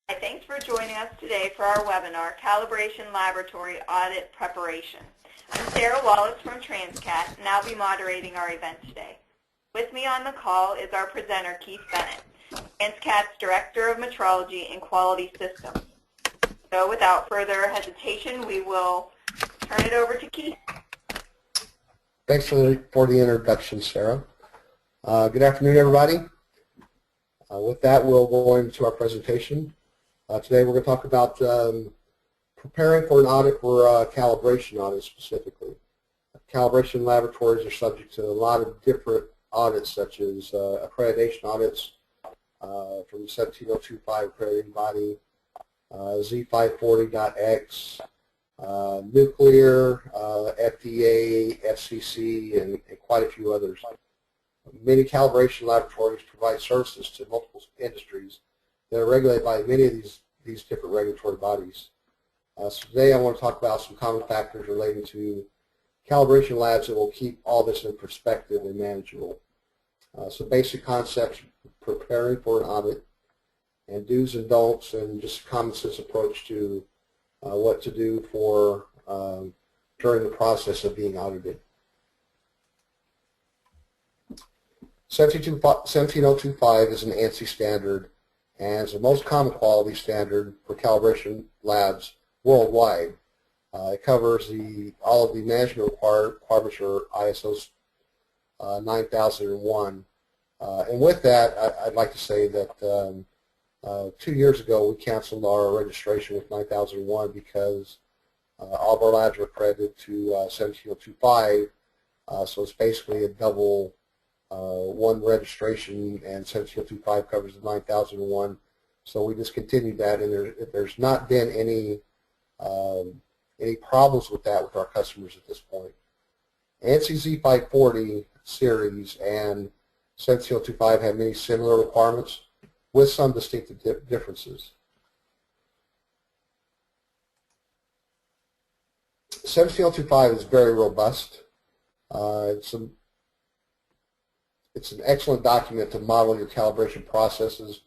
Hi, thanks for joining us today for our webinar, Calibration Laboratory Audit Preparation. I'm Sarah Wallace from Transcat, and I'll be moderating our event today. With me on the call is our presenter, Keith Bennett, Transcat's Director of Metrology and Quality Systems. So without further hesitation, we will turn it over to Keith. Thanks for the introduction, Sarah. Good afternoon, everybody. With that, we'll go into our presentation. Today we're going to talk about preparing for an audit for calibration audits specifically. Calibration laboratories are subject to a lot of different audits, such as accreditation audits from the 17025 accrediting body, Z540.X, nuclear, FDA, FCC, and quite a few others. Many calibration laboratories provide services to multiple industries that are regulated by many of these different regulatory bodies. So today I want to talk about some common factors relating to calibration labs that will keep all this in perspective and manageable. So basic concepts, preparing for an audit, and do's and don'ts, and just a common sense approach to what to do for during the process of being audited. 17025 is an ANSI standard and is the most common quality standard for calibration labs worldwide. It covers all of the management requirements for ISO 9001. And with that, I'd like to say that 2 years ago we canceled our registration with 9001 because all of our labs were accredited to 17025. So it's basically a double one registration, and 17025 covers the 9001. So we discontinued that, and there's not been any problems with that with our customers at this point. ANSI Z540 series and 17025 have many similar requirements with some distinctive differences. 17025 is very robust. It's an excellent document to model your calibration processes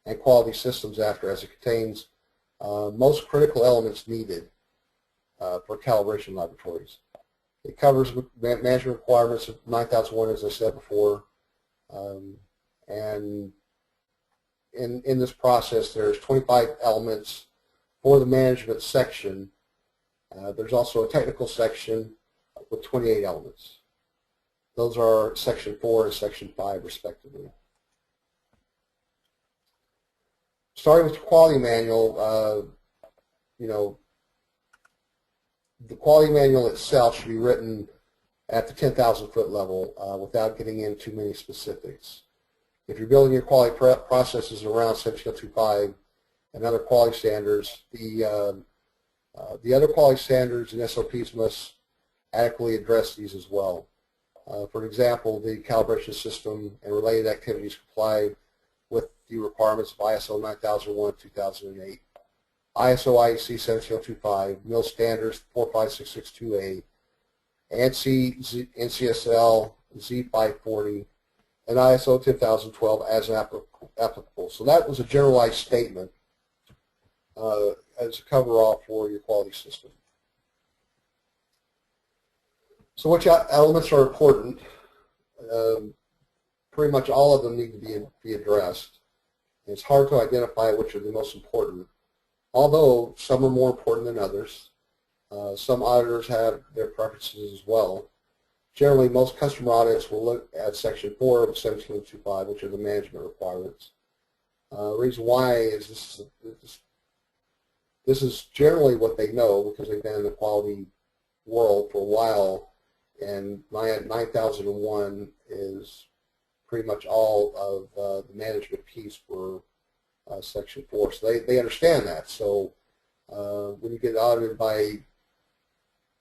and quality systems after, as it contains most critical elements needed for calibration laboratories. It covers management requirements of 9001, as I said before, and in this process there's 25 elements for the management section. There's also a technical section with 28 elements. Those are Section 4 and Section 5, respectively. Starting with the quality manual, the quality manual itself should be written at the 10,000 foot level without getting into too many specifics. If you're building your quality processes around 17025 and other quality standards, the other quality standards and SOPs must adequately address these as well. For example, the calibration system and related activities comply with the requirements of ISO 9001-2008, ISO IEC 17025, MIL Standards 45662A, ANSI NCSL Z540, and ISO 10012 as applicable. So that was a generalized statement as a cover-all for your quality system. So which elements are important? Pretty much all of them need to be addressed. It's hard to identify which are the most important, although some are more important than others. Some auditors have their preferences as well. Generally, most customer audits will look at Section 4 of 17025, which are the management requirements. The reason why is this is generally what they know because they've been in the quality world for a while. And 9001 is pretty much all of the management piece for Section 4. So they understand that. So when you get audited by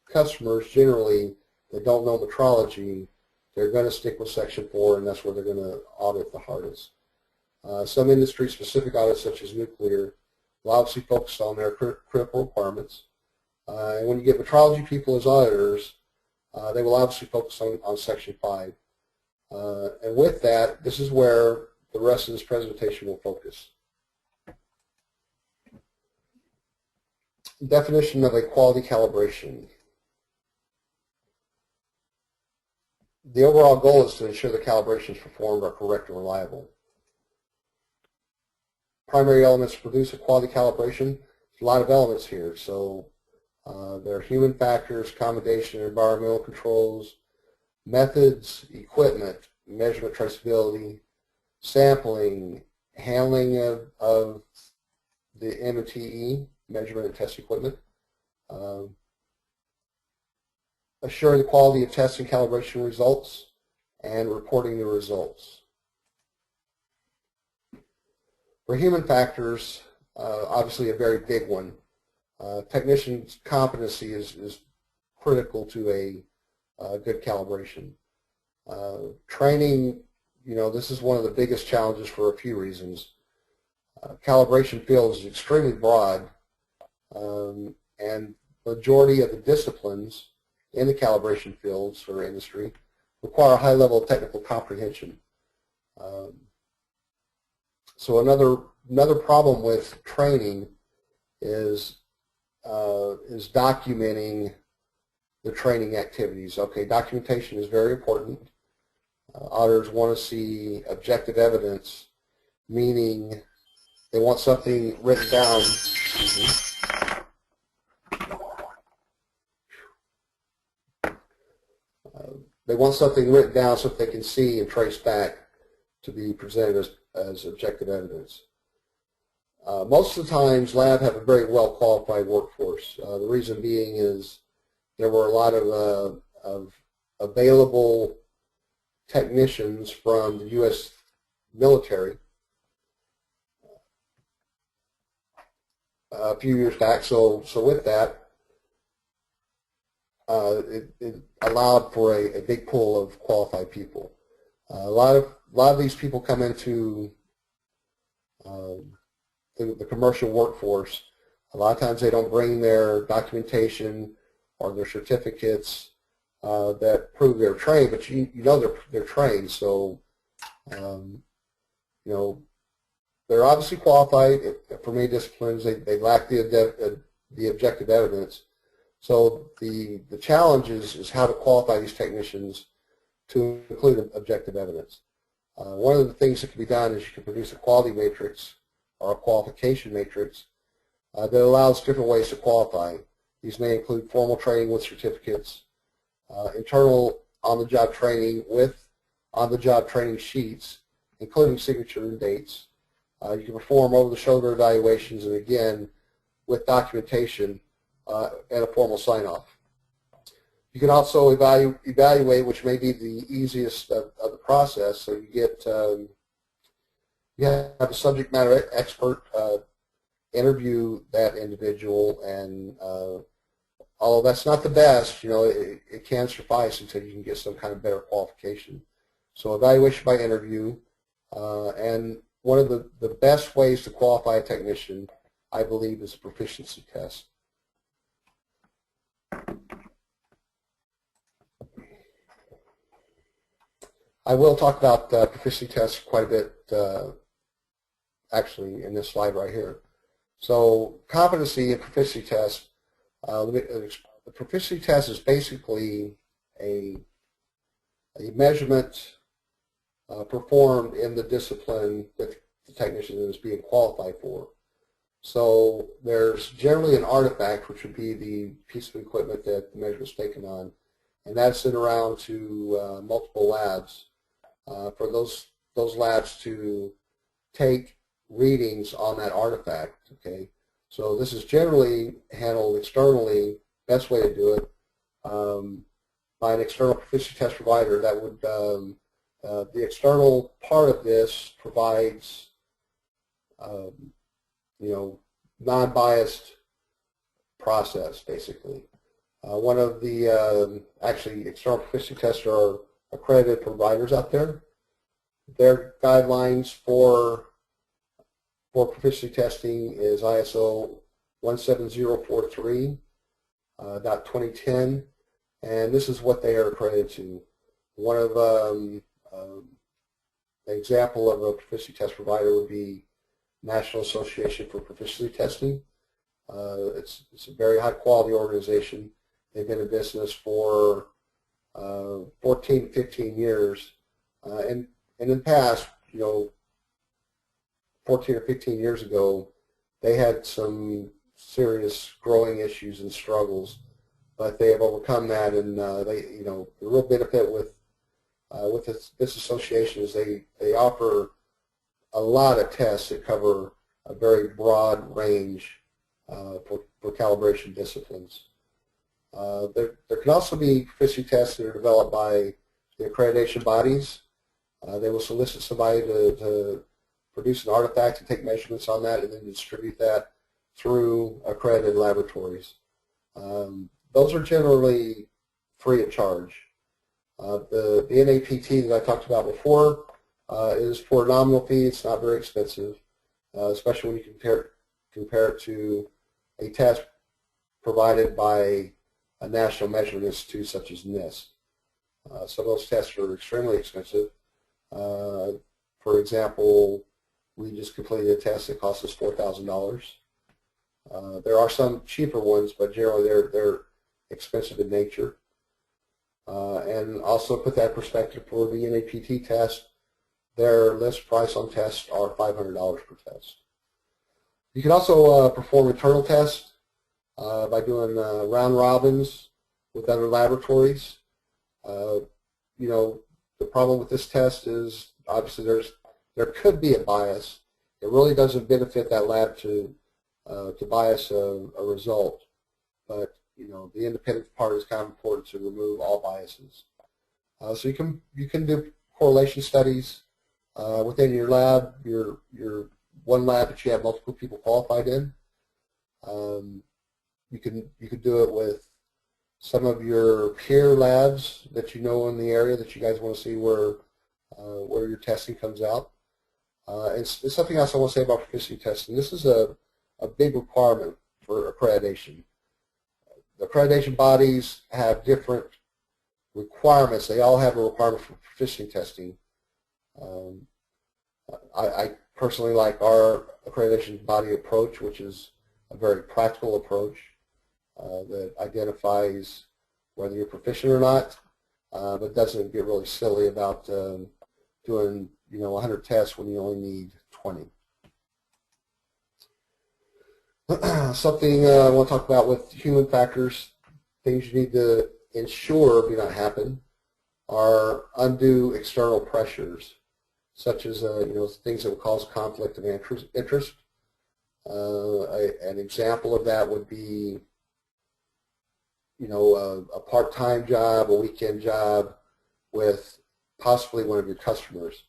customers, generally, they don't know metrology, they're going to stick with Section 4, and that's where they're going to audit the hardest. Some industry-specific audits, such as nuclear, will obviously focus on their critical requirements. And when you get metrology people as auditors, they will obviously focus on Section 5. And with that, this is where the rest of this presentation will focus. Definition of a quality calibration. The overall goal is to ensure the calibrations performed are correct and reliable. Primary elements to produce a quality calibration. There's a lot of elements here. So there are human factors, accommodation, environmental controls, methods, equipment, measurement traceability, sampling, handling of the M&TE, measurement and test equipment, assuring the quality of test and calibration results, and reporting the results. For human factors, obviously a very big one. Technician's competency is critical to a good calibration. Training, this is one of the biggest challenges for a few reasons. Calibration field is extremely broad, and majority of the disciplines in the calibration fields for industry require a high level of technical comprehension. So another problem with training is documenting the training activities. Okay, documentation is very important. Auditors want to see objective evidence, meaning they want something written down. They want something written down so that they can see and trace back to be presented as objective evidence. Most of the times, labs have a very well qualified workforce. The reason being is there were a lot of available technicians from the U.S. military a few years back. So with that, it allowed for a big pool of qualified people. A lot of these people come into the commercial workforce. A lot of times they don't bring their documentation or their certificates that prove they're trained, but they're trained. So they're obviously qualified. For many disciplines, they lack the objective evidence. So the challenge is how to qualify these technicians to include objective evidence. One of the things that can be done is you can produce a quality matrix or a qualification matrix that allows different ways to qualify. These may include formal training with certificates, internal on-the-job training with on-the-job training sheets, including signature and dates. You can perform over-the-shoulder evaluations, and again, with documentation and a formal sign-off. You can also evaluate, which may be the easiest of the process. So you have a subject matter expert interview that individual, and although that's not the best, it can suffice until you can get some kind of better qualification. So evaluation by interview, and one of the best ways to qualify a technician, I believe, is a proficiency test. I will talk about proficiency tests quite a bit, actually, in this slide right here. So competency and proficiency test. The proficiency test is basically a measurement performed in the discipline that the technician is being qualified for. So there's generally an artifact, which would be the piece of equipment that the measurement is taken on, and that's sent around to multiple labs for those labs to take readings on that artifact. Okay, so this is generally handled externally. Best way to do it by an external proficiency test provider. That would the external part of this provides non-biased process, basically. One of the actually external proficiency testers are accredited providers out there. Their guidelines for proficiency testing is ISO 17043.2010, and this is what they are accredited to. One of an example of a proficiency test provider would be National Association for Proficiency Testing. It's a very high quality organization. They've been in business for 14, 15 years. And in the past, 14 or 15 years ago, they had some serious growing issues and struggles, but they have overcome that. And the real benefit with this association is they offer a lot of tests that cover a very broad range for calibration disciplines. There can also be proficiency tests that are developed by the accreditation bodies. They will solicit somebody to produce an artifact and take measurements on that and then distribute that through accredited laboratories. Those are generally free of charge. The NAPT that I talked about before is for a nominal fee. It's not very expensive, especially when you compare it to a test provided by a national measurement institute such as NIST. Some of those tests are extremely expensive. For example, we just completed a test that cost us $4,000. There are some cheaper ones, but generally they're expensive in nature. And also put that in perspective for the NAPT test, their list price on tests are $500 per test. You can also perform internal tests by doing round robins with other laboratories. The problem with this test is obviously there could be a bias. It really doesn't benefit that lab to bias a result, but the independent part is kind of important to remove all biases. So you can do correlation studies within your lab, your one lab that you have multiple people qualified in. You could do it with some of your peer labs that you know in the area that you guys want to see where your testing comes out. And something else I want to say about proficiency testing. This is a big requirement for accreditation. The accreditation bodies have different requirements. They all have a requirement for proficiency testing. I personally like our accreditation body approach, which is a very practical approach that identifies whether you're proficient or not, but doesn't get really silly about doing 100 tests when you only need 20. Something I want to talk about with human factors, things you need to ensure do not happen, are undue external pressures, such as things that would cause conflict of interest. An example of that would be a part-time job, a weekend job with possibly one of your customers.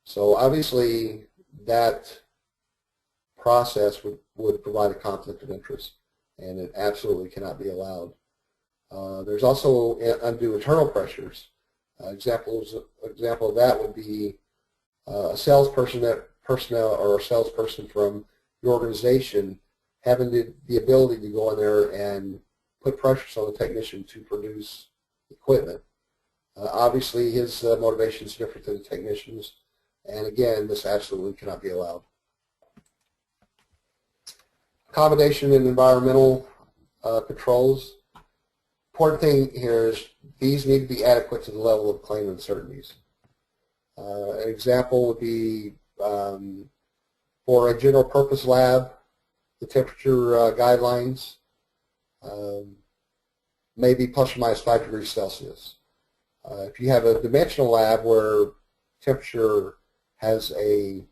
So obviously that process would provide a conflict of interest, and it absolutely cannot be allowed. There's also undue internal pressures. Example of that would be a salesperson or a salesperson from your organization having the ability to go in there and put pressures on the technician to produce equipment. Obviously, his motivation is different than the technician's, and again, this absolutely cannot be allowed. Accommodation and environmental controls. Important thing here is these need to be adequate to the level of claim uncertainties. An example would be for a general purpose lab, the temperature guidelines may be plus or minus 5 degrees Celsius. If you have a dimensional lab where temperature has a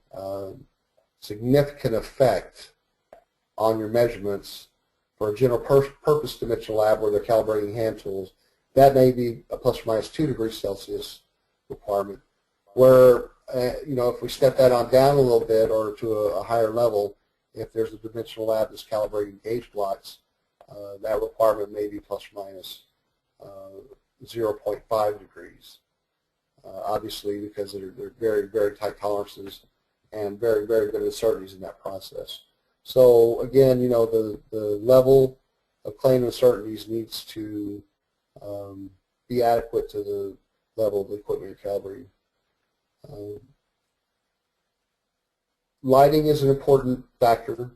significant effect on your measurements, for a general purpose dimensional lab where they're calibrating hand tools, that may be a plus or minus 2 degrees Celsius requirement. Where, if we step that on down a little bit or to a higher level, if there's a dimensional lab that's calibrating gauge blocks, that requirement may be plus or minus 0.5 degrees. Obviously, because they're very, very tight tolerances and very, very good uncertainties in that process. So again, the level of claim uncertainties needs to be adequate to the level of the equipment you're calibrating. Lighting is an important factor.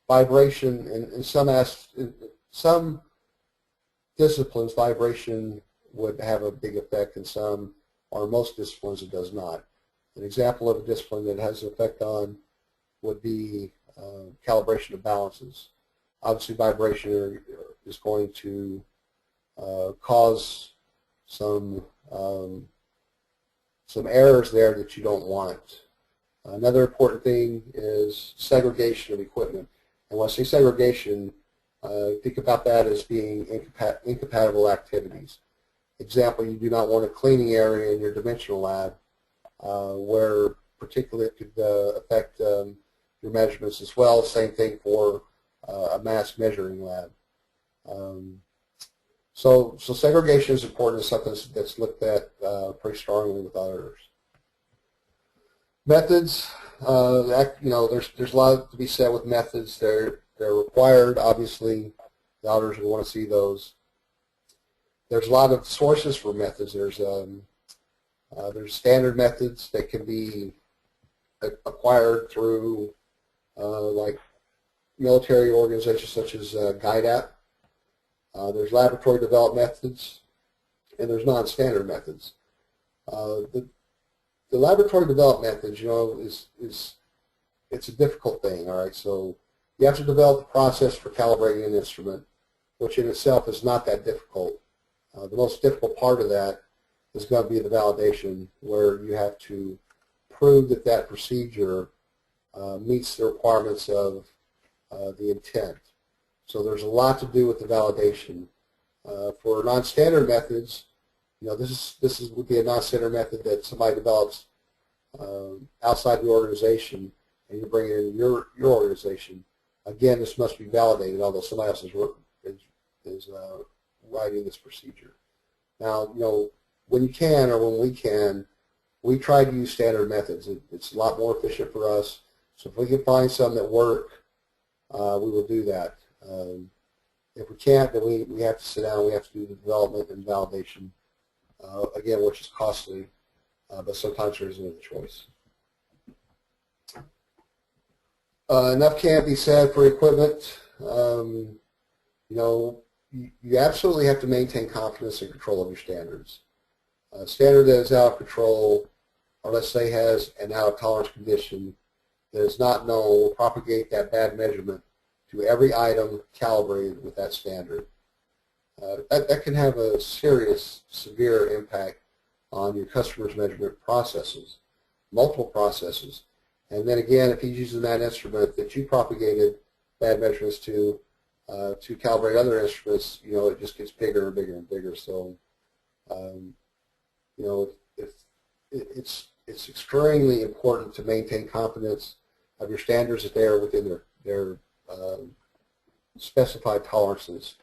vibration, in some disciplines, vibration would have a big effect. In some, or most disciplines, it does not. An example of a discipline that has an effect on would be calibration of balances. Obviously, vibration is going to cause some errors there that you don't want. Another important thing is segregation of equipment. And when I say segregation, think about that as being incompatible activities. Example, you do not want a cleaning area in your dimensional lab where particularly it could affect your measurements as well. Same thing for a mass measuring lab. So segregation is important. It's something that's looked at pretty strongly with auditors. Methods, there's a lot to be said with methods. They're required. Obviously, the auditors will want to see those. There's a lot of sources for methods. There's standard methods that can be acquired through like military organizations such as GuideApp. There's laboratory developed methods, and there's non-standard methods. The laboratory developed methods, it's a difficult thing. All right, so you have to develop the process for calibrating an instrument, which in itself is not that difficult. The most difficult part of that is going to be the validation, where you have to prove that that procedure meets the requirements of the intent. So there's a lot to do with the validation. For non-standard methods, this would be a non-standard method that somebody develops outside the organization, and you bring it in your organization. Again, this must be validated, although somebody else is writing this procedure. Now, when you can, or when we can, we try to use standard methods. It's a lot more efficient for us. So if we can find some that work, we will do that. If we can't, then we have to sit down. We have to do the development and validation, again, which is costly, but sometimes there isn't a choice. Enough can't be said for equipment. You absolutely have to maintain confidence and control of your standards. A standard that is out of control, or let's say has an out of tolerance condition that is not known, will propagate that bad measurement to every item calibrated with that standard. That can have a serious, severe impact on your customer's measurement processes, multiple processes. And then again, if he's using that instrument that you propagated bad measurements to calibrate other instruments, it just gets bigger and bigger and bigger. So, it's extremely important to maintain confidence of your standards that they are within their specified tolerances.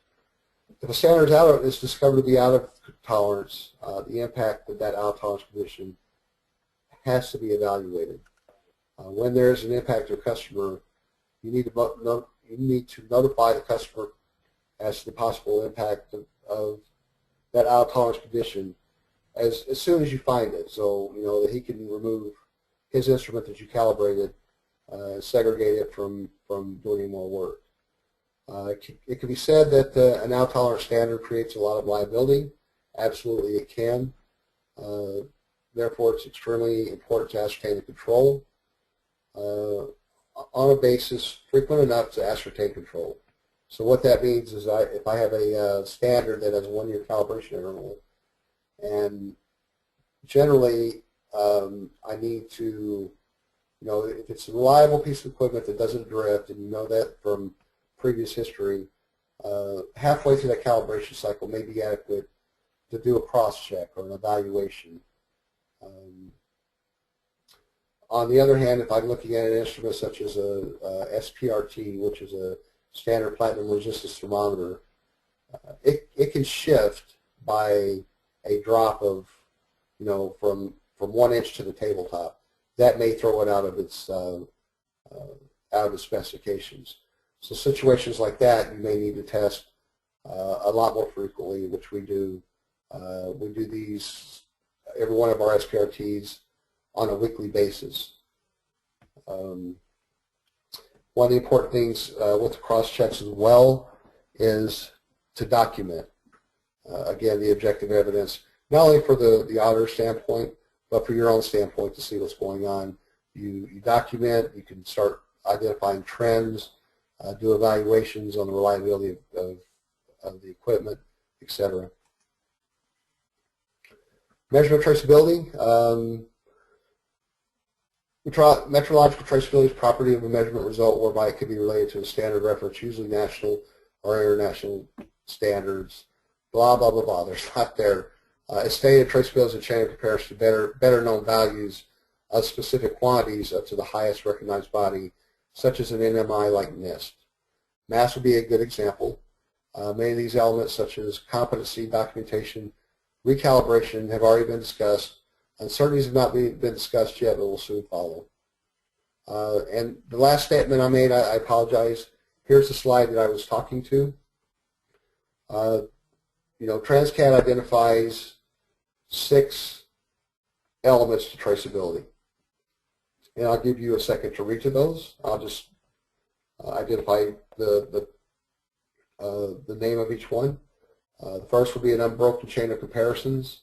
If a standard is discovered to be out of tolerance, the impact of that out of tolerance condition has to be evaluated. When there is an impact to a customer, you need to notify the customer as to the possible impact of that out of tolerance condition as soon as you find it, so that he can remove his instrument that you calibrated, segregate it from doing any more work. It can be said that an out of tolerance standard creates a lot of liability. Absolutely, it can. Therefore, it's extremely important to ascertain the control on a basis frequent enough to ascertain control. So what that means is if I have a standard that has a 1-year calibration interval, and generally I need to, if it's a reliable piece of equipment that doesn't drift, and you know that from previous history, halfway through that calibration cycle may be adequate to do a cross-check or an evaluation. On the other hand, if I'm looking at an instrument such as a SPRT, which is a standard platinum resistance thermometer, it can shift by a drop of, from 1 inch to the tabletop. That may throw it out of its specifications. So situations like that, you may need to test a lot more frequently, which we do. We do these, every one of our SPRTs, on a weekly basis. One of the important things with the cross-checks as well is to document. Again, the objective evidence, not only for the auditor standpoint, but for your own standpoint to see what's going on. You document, you can start identifying trends, do evaluations on the reliability of the equipment, etc. Measurement traceability. Metrological traceability is property of a measurement result whereby it can be related to a standard reference, usually national or international standards, blah, blah, blah, blah. There's not there. It's stated traceability is a chain of comparison to better known values of specific quantities up to the highest recognized body, such as an NMI like NIST. Mass would be a good example. Many of these elements, such as competency, documentation, recalibration, have already been discussed. Uncertainties have not been discussed yet, but will soon follow. And the last statement I made, I apologize. Here's the slide that I was talking to. Transcat identifies 6 elements to traceability. And I'll give you a second to read to those. I'll just identify the name of each one. The first will be an unbroken chain of comparisons.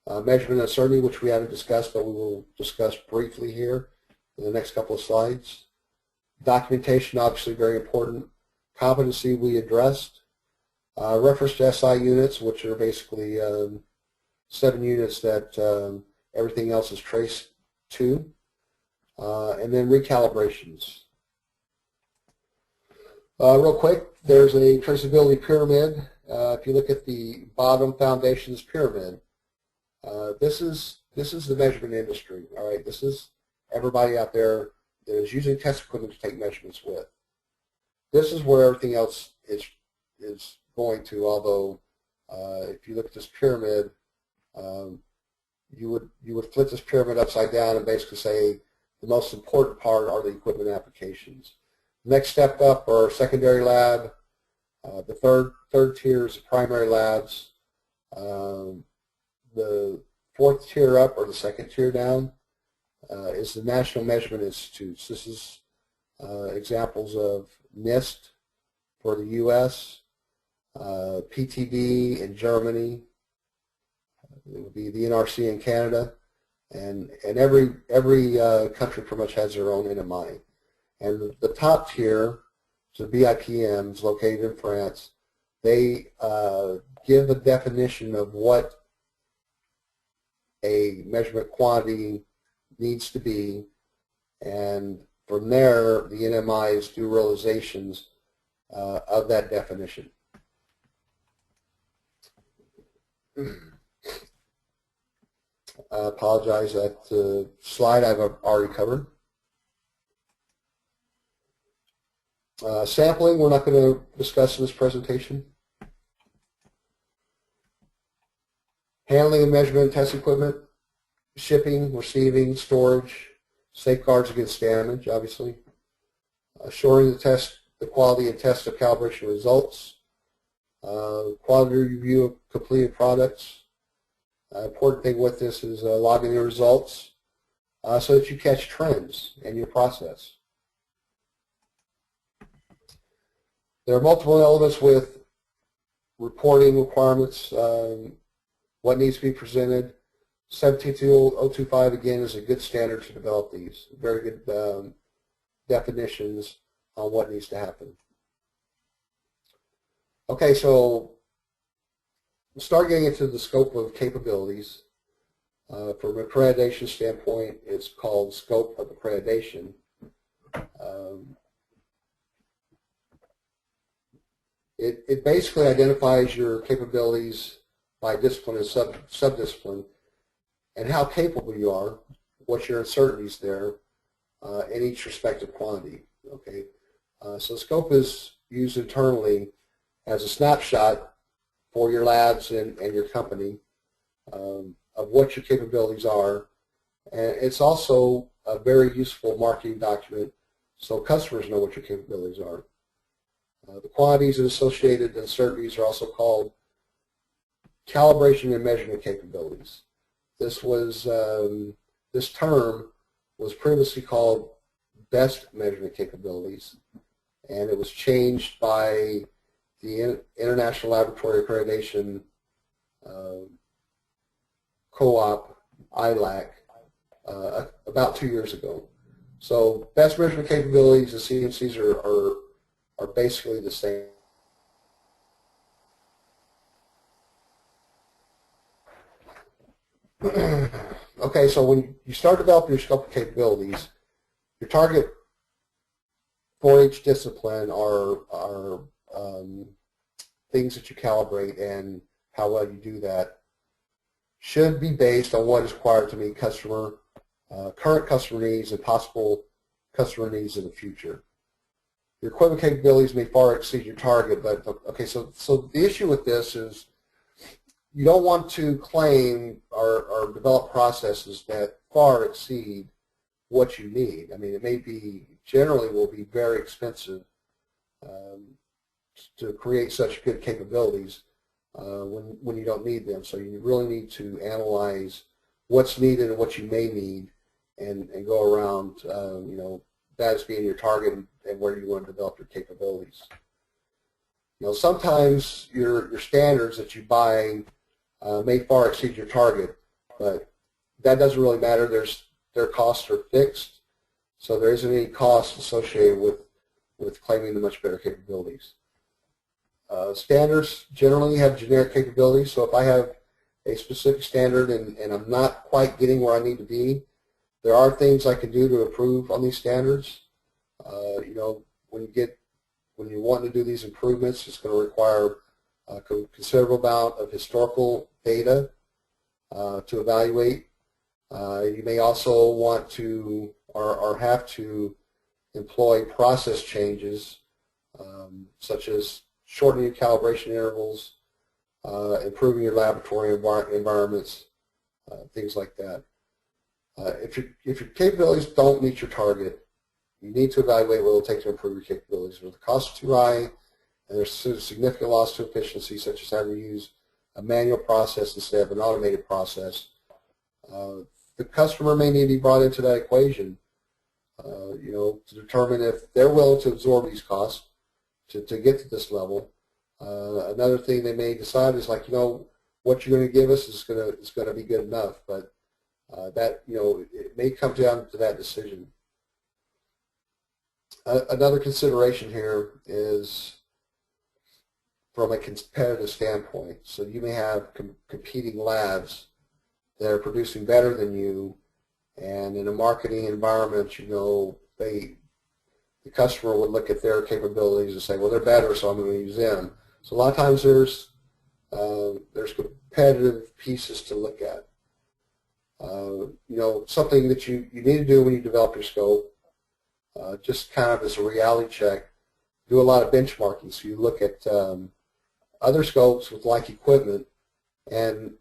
Measurement uncertainty, which we haven't discussed, but we will discuss briefly here in the next couple of slides. Documentation, obviously very important. Competency, we addressed. Reference to SI units, which are basically 7 units that everything else is traced to. And then recalibrations. Real quick, there's a traceability pyramid. If you look at the bottom foundations pyramid, this is the measurement industry. All right, this is everybody out there that is using test equipment to take measurements with. This is where everything else is going to. Although, if you look at this pyramid, you would flip this pyramid upside down and basically say the most important part are the equipment applications. Next step up are secondary lab. The third tier is the primary labs. The 4th tier up, or the 2nd tier down, is the National Measurement Institutes. This is examples of NIST for the U.S., PTB in Germany. It would be the NRC in Canada, and every country pretty much has their own NMI. And the top tier, so BIPMs located in France, they give a definition of what a measurement quantity needs to be, and from there the NMIs do realizations of that definition. I apologize, that slide I've already covered. Sampling, we're not going to discuss in this presentation. Handling and measurement of test equipment, shipping, receiving, storage, safeguards against damage, obviously. Assuring the quality and test of calibration results. Quality review of completed products. Important thing with this is logging the results so that you catch trends in your process. There are multiple elements with reporting requirements, what needs to be presented. 17025 again is a good standard to develop these. Very good definitions on what needs to happen. Okay, so we'll start getting into the scope of capabilities. From an accreditation standpoint, it's called scope of accreditation. It basically identifies your capabilities by discipline and subdiscipline, and how capable you are, what's your uncertainties there, in each respective quantity. Okay, so scope is used internally as a snapshot for your labs and your company of what your capabilities are, and it's also a very useful marketing document so customers know what your capabilities are. The quantities and associated uncertainties are also called calibration and measurement capabilities. This term was previously called best measurement capabilities, and it was changed by the International Laboratory Accreditation co-op, ILAC, about 2 years ago. So best measurement capabilities and CMCs are basically the same. Okay, so when you start developing your scope of capabilities, your target for each discipline are things that you calibrate, and how well you do that should be based on what is required to meet current customer needs and possible customer needs in the future. Your equipment capabilities may far exceed your target, but okay, so the issue with this is you don't want to claim or develop processes that far exceed what you need. I mean, it may be, generally will be very expensive to create such good capabilities when you don't need them. So you really need to analyze what's needed and what you may need, and go around, that as being your target and where you want to develop your capabilities. Sometimes your standards that you buy may far exceed your target, but that doesn't really matter. Their costs are fixed, so there isn't any cost associated with claiming the much better capabilities. Standards generally have generic capabilities, so if I have a specific standard and I'm not quite getting where I need to be, there are things I can do to improve on these standards. When you want to do these improvements, it's going to require a considerable amount of historical data to evaluate. You may also want to or have to employ process changes, such as shortening your calibration intervals, improving your laboratory environments, things like that. If your capabilities don't meet your target, you need to evaluate what it will take to improve your capabilities. If the costs are too high and there's significant loss to efficiency, such as having to use a manual process instead of an automated process, the customer may need to be brought into that equation, to determine if they're willing to absorb these costs to get to this level. Another thing they may decide is what you're going to give us is going to be good enough, but it may come down to that decision. Another consideration here is from a competitive standpoint. So you may have competing labs that are producing better than you, and in a marketing environment, the customer would look at their capabilities and say, well, they're better, so I'm going to use them. So a lot of times there's competitive pieces to look at. Something that you need to do when you develop your scope, just kind of as a reality check, do a lot of benchmarking. So you look at other scopes with like equipment and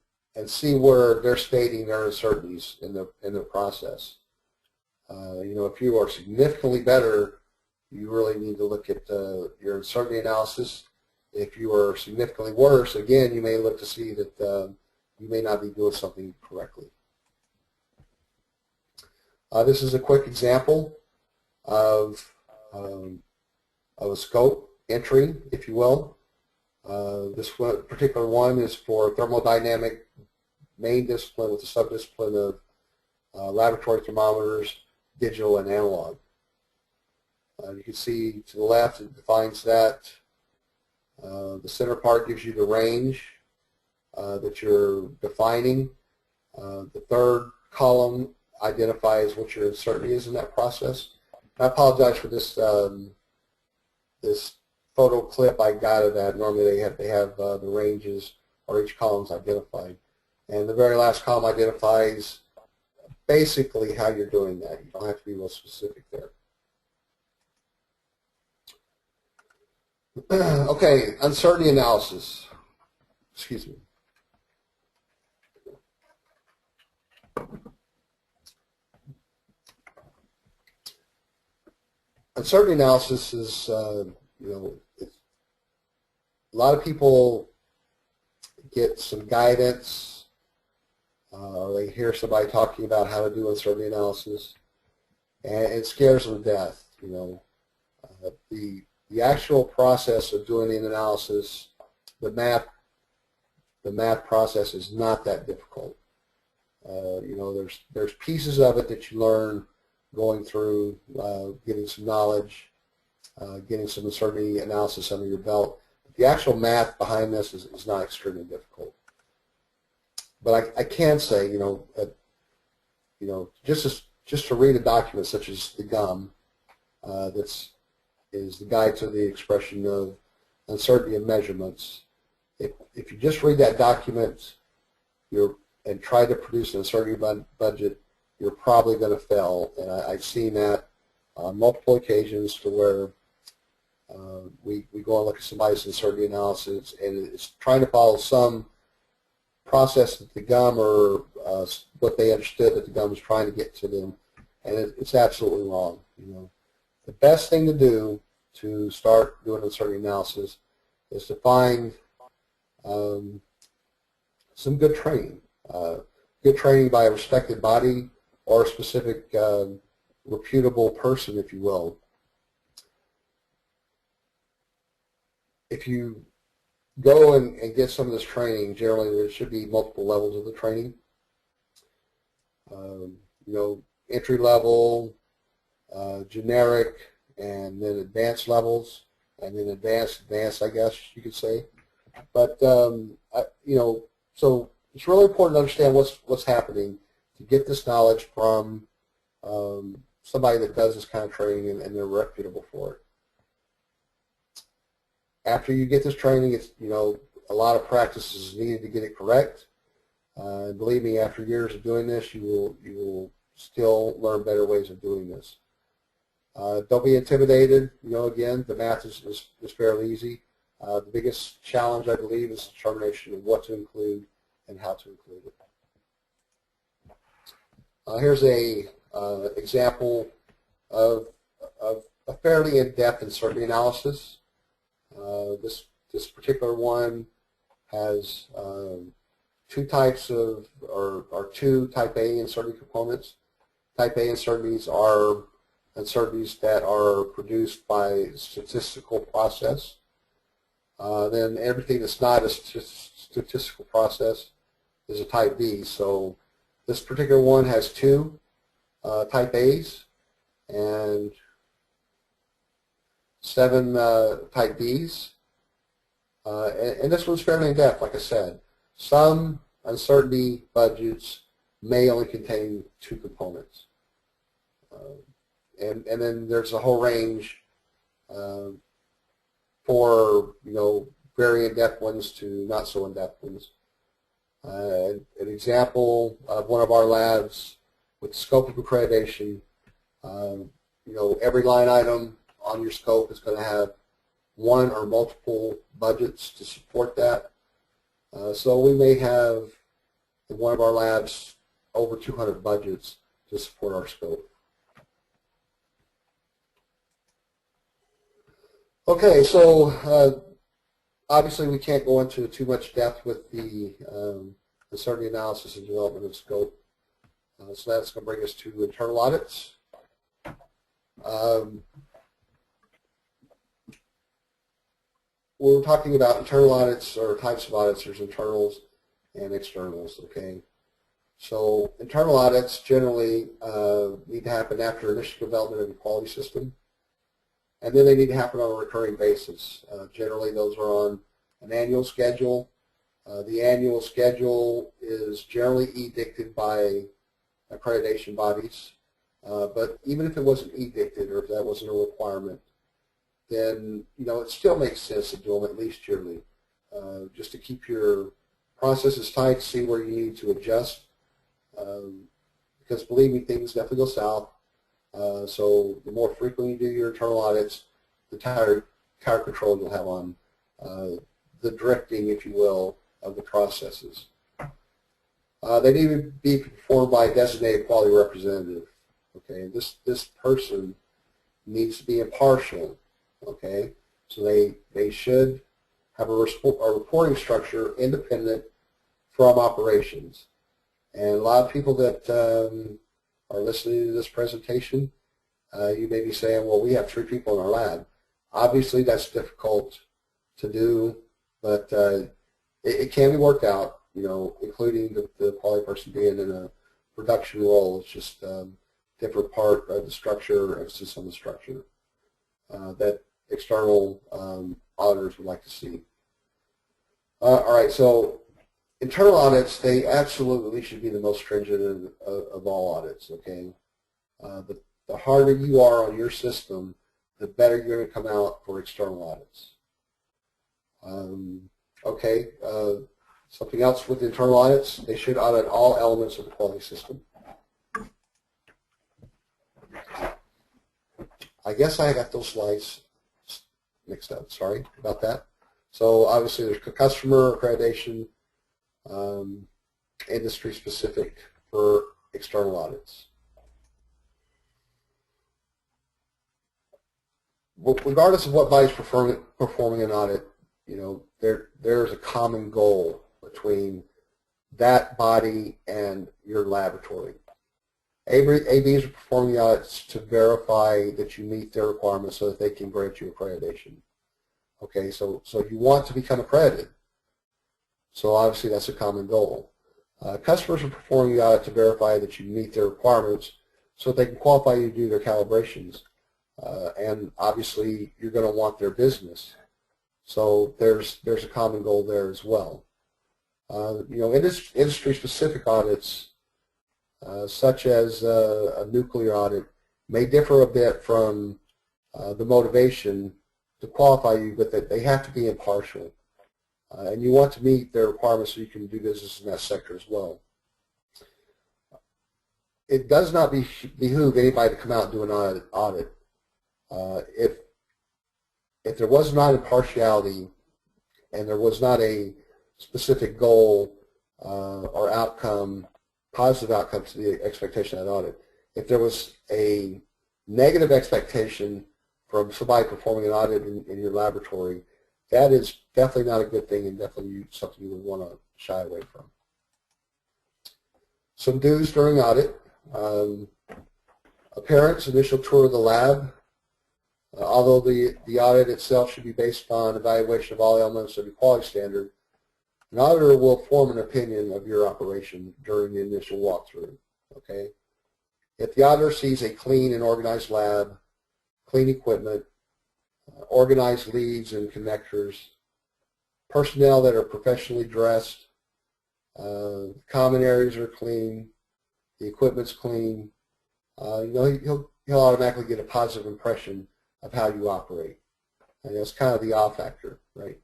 see where they're stating their uncertainties in the process. If you are significantly better, you really need to look at your uncertainty analysis. If you are significantly worse, again, you may look to see that you may not be doing something correctly. This is a quick example of a scope entry, if you will. This particular one is for thermodynamic main discipline with a subdiscipline of laboratory thermometers, digital and analog. You can see to the left it defines that. The center part gives you the range that you're defining. The third column identifies what your uncertainty is in that process. I apologize for this this photo clip I got of that. Normally they have the ranges or each column is identified. And the very last column identifies basically how you're doing that. You don't have to be real specific there. Okay, uncertainty analysis. Excuse me. Uncertainty analysis is, a lot of people get some guidance, or they hear somebody talking about how to do uncertainty analysis, and they may decide, well, I'm going to use this. So a lot of times there's some guidance, or they hear somebody talking about how to do uncertainty analysis, and they may decide, well, I'm going to use this. So and it scares them to death. You know, the actual process of doing the analysis, the math process is not that difficult. You know, there's pieces of it that you learn going through, getting some knowledge, getting some uncertainty analysis under your belt. The actual math behind this is not extremely difficult. But I can say, you know, just to read a document such as the GUM, is the guide to the expression of uncertainty of measurements. If you just read that document, and try to produce an uncertainty budget, you're probably going to fail. And I've seen that on multiple occasions to where we go and look at somebody's uncertainty analysis, and it's trying to follow some process that the GUM or what they understood that the GUM was trying to get to them, and it's absolutely wrong. You know, the best thing to do to start doing uncertainty analysis is to find some good training. Good training by a respected body or a specific reputable person, if you will. If you go and get some of this training, generally there should be multiple levels of the training. You know, entry level, generic, and then advanced levels, and then advanced, I guess you could say. But you know, so it's really important to understand what's happening to get this knowledge from somebody that does this kind of training and they're reputable for it. After you get this training, it's, you know, a lot of practice is needed to get it correct. And believe me, after years of doing this, you will still learn better ways of doing this. Don't be intimidated. You know, again, the math is fairly easy. The biggest challenge, I believe, is the determination of what to include and how to include it. Here's a example of a fairly in-depth uncertainty analysis. This particular one has two types of, or two type A uncertainty components. Type A uncertainties are uncertainties that are produced by statistical process. Then everything that's not a statistical process is a type B. So this particular one has two type A's and 7 type B's. And this one's fairly in-depth, like I said. Some uncertainty budgets may only contain 2 components. And then there's a whole range for, you know, very in-depth ones to not so in-depth ones. An example of one of our labs with the scope of accreditation, you know, every line item on your scope is going to have one or multiple budgets to support that. So we may have in one of our labs over 200 budgets to support our scope. Okay, so obviously we can't go into too much depth with the uncertainty analysis and development of scope. So that's going to bring us to internal audits. We're talking about internal audits or types of audits. There's internals and externals, okay? So internal audits generally need to happen after initial development of the quality system, and then they need to happen on a recurring basis. Generally those are on an annual schedule. The annual schedule is generally edicted by accreditation bodies, but even if it wasn't edicted or if that wasn't a requirement, then, you know, it still makes sense to do them at least yearly, just to keep your processes tight, see where you need to adjust, because believe me, things definitely go south. So the more frequently you do your internal audits, the tighter control you'll have on the drifting, if you will, of the processes. They need to be performed by a designated quality representative. Okay, this person needs to be impartial. Okay, so they should have a reporting structure independent from operations. And a lot of people that are listening to this presentation You may be saying, well, we have 3 people in our lab. Obviously, that's difficult to do, but it can be worked out, including the quality person being in a production role. It's just different part of the structure, emphasis on the structure that external auditors would like to see. All right, so internal audits, they absolutely should be the most stringent of all audits, okay? The harder you are on your system, the better you're going to come out for external audits. Okay, something else with internal audits, they should audit all elements of the quality system. I guess I got those slides mixed up, sorry about that. So obviously there's customer accreditation, industry specific for external audits. Well, regardless of what body's performing an audit, there's a common goal between that body and your laboratory. ABs are performing the audits to verify that you meet their requirements so that they can grant you accreditation. Okay, so you want to become accredited. So obviously that's a common goal. Customers are performing the audit to verify that you meet their requirements so that they can qualify you to do their calibrations. And obviously you're going to want their business. So there's a common goal there as well. Industry-specific audits, such as a nuclear audit, may differ a bit from the motivation to qualify you, but that they have to be impartial. And you want to meet their requirements so you can do business in that sector as well. It does not behoove anybody to come out and do an audit. If there was not impartiality and there was not a specific goal or outcome, positive outcome to the expectation of that audit, if there was a negative expectation from somebody performing an audit in your laboratory, that is definitely not a good thing and definitely something you would want to shy away from. Some do's during audit. Appearance, initial tour of the lab. Although the audit itself should be based on evaluation of all elements of your quality standard, an auditor will form an opinion of your operation during the initial walkthrough. Okay? If the auditor sees a clean and organized lab, clean equipment, organized leads and connectors, personnel that are professionally dressed, common areas are clean, the equipment's clean, he'll automatically get a positive impression of how you operate. And that's kind of the awe factor, right?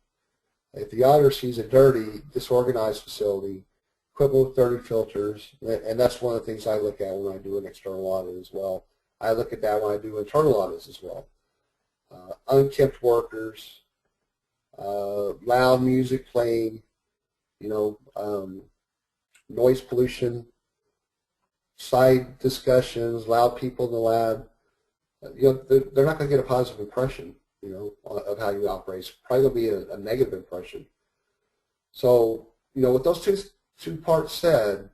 If the auditor sees a dirty, disorganized facility, equipment with dirty filters, and that's one of the things I look at when I do an external audit as well. I look at that when I do internal audits as well. Unkempt workers, loud music playing, noise pollution, side discussions, loud people in the lab. They're not going to get a positive impression, of how you operate. It's probably going to be a negative impression. So, with those two parts said,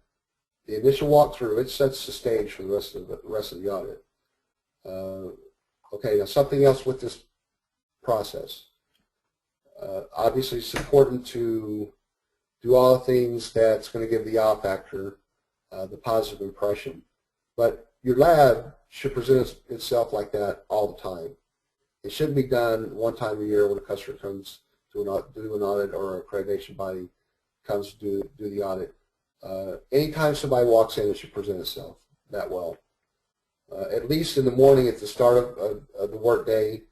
the initial walkthrough, it sets the stage for the rest of the audit. Okay, now something else with this process. Obviously, it's important to do all the things that's going to give the awe factor, the positive impression. But your lab should present itself like that all the time. It shouldn't be done one time a year when a customer comes to do an audit or an accreditation body comes to do the audit. Anytime somebody walks in, it should present itself that well. At least in the morning at the start of the work day,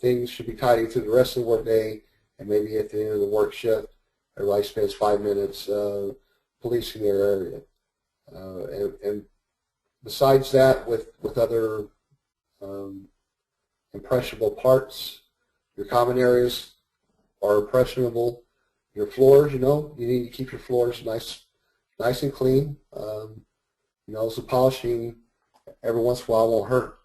things should be tidy through the rest of the work day, and maybe at the end of the work shift, everybody spends 5 minutes policing their area. And besides that, with other impressionable parts, your common areas are impressionable. Your floors, you need to keep your floors nice and clean. So polishing every once in a while won't hurt.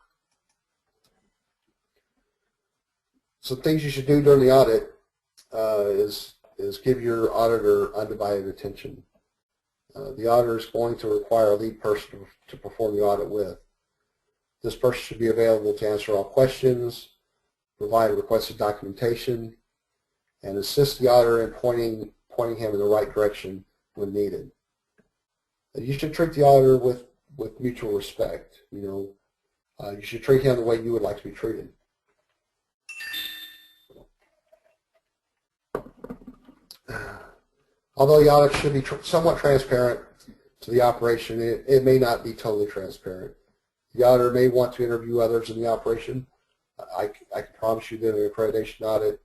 Some things you should do during the audit is give your auditor undivided attention. The auditor is going to require a lead person to perform the audit with. This person should be available to answer all questions, provide requested documentation, and assist the auditor in pointing him in the right direction when needed. You should treat the auditor with mutual respect. You should treat him the way you would like to be treated. Although the audit should be somewhat transparent to the operation, it may not be totally transparent. The auditor may want to interview others in the operation. I can promise you that in an accreditation audit,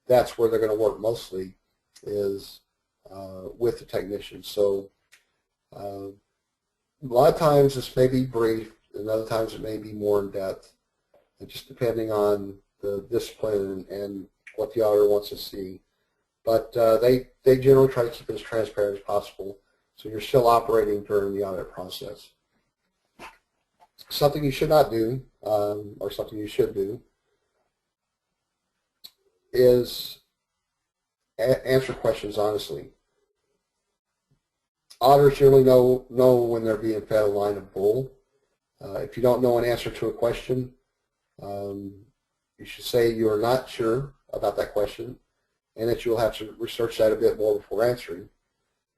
that's where they're going to work mostly, is with the technicians. So a lot of times this may be brief, and other times it may be more in depth, and just depending on the discipline and what the auditor wants to see. But they generally try to keep it as transparent as possible, so you're still operating during the audit process. Something you should not do, or something you should do, is answer questions honestly. Auditors generally know when they're being fed a line of bull. If you don't know an answer to a question, you should say you are not sure about that question, and that you'll have to research that a bit more before answering,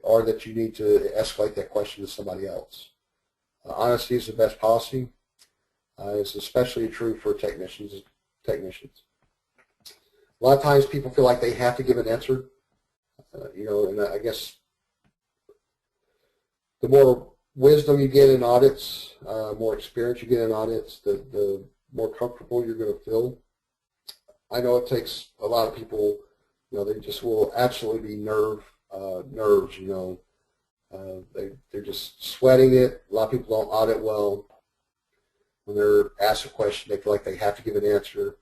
or that you need to escalate that question to somebody else. Honesty is the best policy. It's especially true for technicians. A lot of times people feel like they have to give an answer, and I guess the more wisdom you get in audits, more experience you get in audits, the more comfortable you're going to feel. I know it takes a lot of people, they just will absolutely be nerves, they're just sweating it. A lot of people don't audit well. When they're asked a question, they feel like they have to give an answer.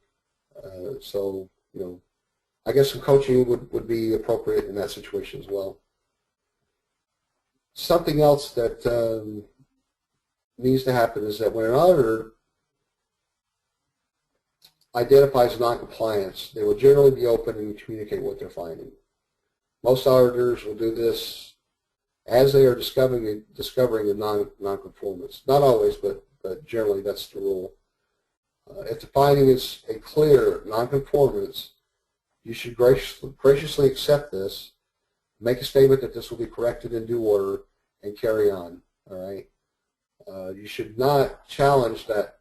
So, I guess some coaching would be appropriate in that situation as well. Something else that needs to happen is that when an auditor identifies noncompliance, they will generally be open and communicate what they're finding. Most auditors will do this as they are discovering the nonconformance. Not always, but generally that's the rule. If the finding is a clear nonconformance, you should graciously accept this, make a statement that this will be corrected in due order, and carry on. All right. You should not challenge that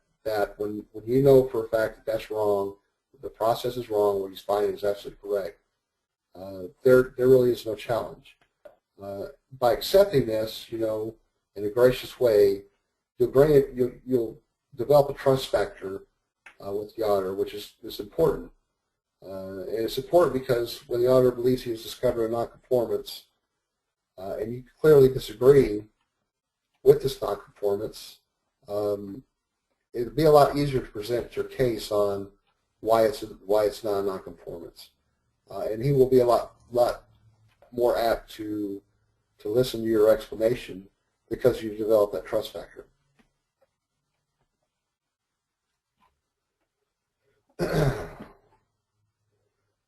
when you know for a fact that that's wrong, the process is wrong, what he's finding is absolutely correct. There really is no challenge. By accepting this, in a gracious way, you'll develop a trust factor with the auditor, which is important. And it's important because when the auditor believes he has discovered a nonconformance, and you clearly disagree with this nonconformance, it'll be a lot easier to present your case on why it's not a nonconformance, and he will be a lot more apt to listen to your explanation because you've developed that trust factor.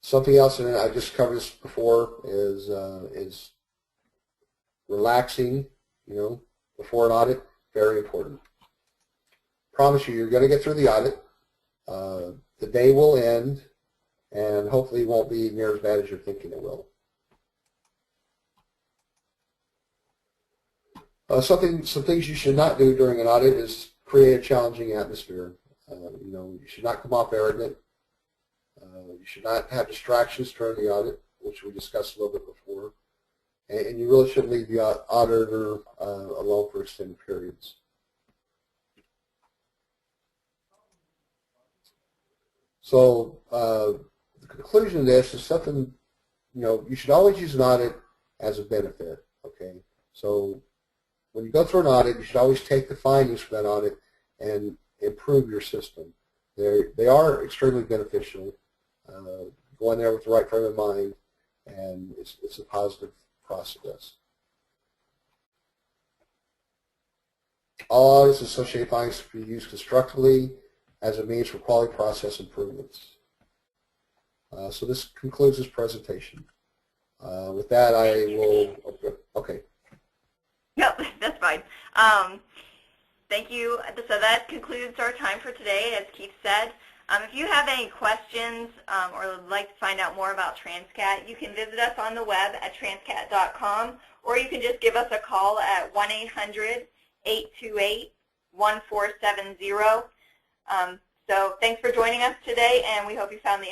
Something else, and I just covered this before, is relaxing, before an audit. Very important. Promise you're going to get through the audit. The day will end, and hopefully it won't be near as bad as you're thinking it will. Some things you should not do during an audit is create a challenging atmosphere. You should not come off arrogant. You should not have distractions during the audit, which we discussed a little bit before. And you really shouldn't leave the auditor alone for extended periods. So the conclusion of this is something, you should always use an audit as a benefit, okay? So when you go through an audit, you should always take the findings from that audit and improve your system. They are extremely beneficial. Go in there with the right frame of mind, and it's a positive process. All audits and associated findings should be used constructively as a means for quality process improvements. So this concludes this presentation. With that, I will, okay. Yep, that's fine. Thank you. So that concludes our time for today, as Keith said. If you have any questions or would like to find out more about Transcat, you can visit us on the web at transcat.com, or you can just give us a call at 1-800-828-1470. So thanks for joining us today, and we hope you found the information